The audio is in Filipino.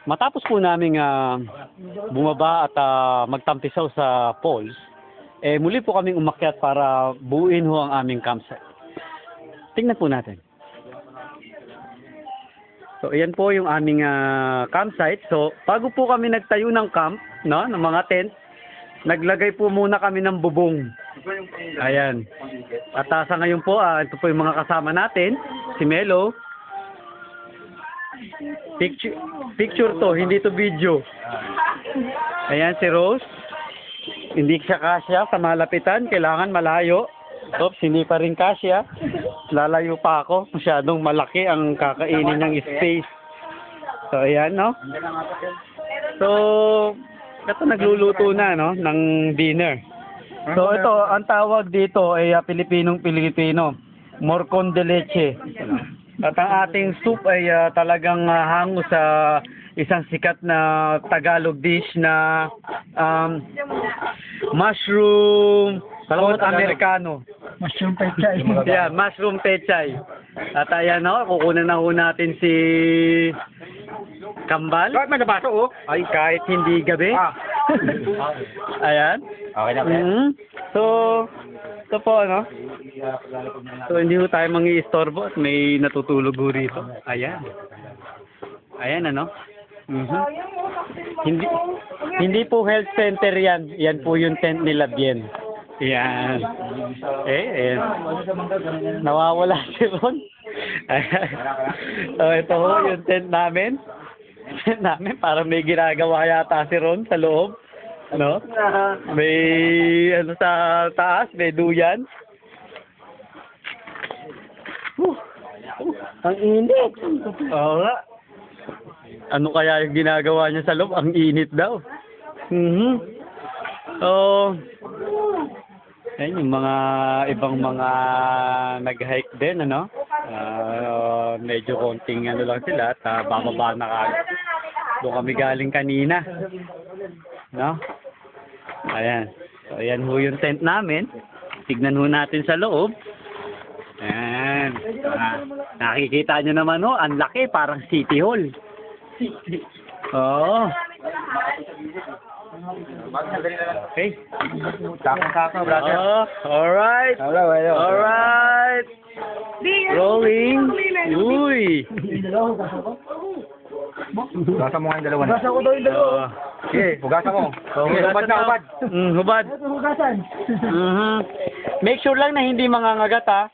Matapos po naming bumaba at magtampisaw sa falls, muli po kaming umakyat para buuin ho ang aming campsite. Tingnan po natin. So, ayan po yung aming campsite. So, bago po kami nagtayo ng camp, no, ng mga tent, naglagay po muna kami ng bubong. Ayan. At sa ngayon po, ito po yung mga kasama natin. Si Melo. Picture to, hindi to video. Ayan si Rose. Hindi siya kasya sa malapitan. Kailangan malayo. Oops, hindi pa rin kasya. Lalayo pa ako. Masyadong malaki ang kakainin ng space. So, ayan, no? So, ito nagluluto na, no? Ng dinner. So, ito, ang tawag dito ay Pilipinong-Pilipino. Morcon de leche. At ang ating soup ay talagang hango sa isang sikat na Tagalog dish na mushroom Americano. Mushroom pechay. Yeah, mushroom pechay. At ayan na, kukunan na ho natin si Kambal. Kahit may nabaso, oh. Ay, kahit hindi gabi. Ayan. Okay na ba? So, ito po, ano? So, hindi ho tayo mangi-istorbo at may natutulog ho rito. Ayan. Ayan, ano? Hindi po health center yan. Yan po yung tent nila Bien. Yan. Ayan. Nawawala si Ron. Ayan. So, ito ho yung tent namin. Parang may ginagawa yata si Ron sa loob. No? May ano sa taas, may duyan. Ang init. Oo nga. Ano kaya yung ginagawa niya sa loob? Ang init daw. So, ayun yung mga ibang mga nag-hike din, ano? Medyo konting ano lang sila at bababa na kagad. Doon kami galing kanina. No? Ayan. So, ayan ho yung tent namin. Tignan ho natin sa loob. Ayan. Nakikita nyo naman ho, ang laki, parang City Hall. Oo. Okay. Saka, brother. Alright. Alright. Rolling. Uy. Hugasan mo nga yung dalawa na. Hugasan ko daw yung dalawa. Okay, hugasan mo. Okay, hubad na, hubad. Hubad. Hugasan. Make sure lang na hindi mangangagat, ha.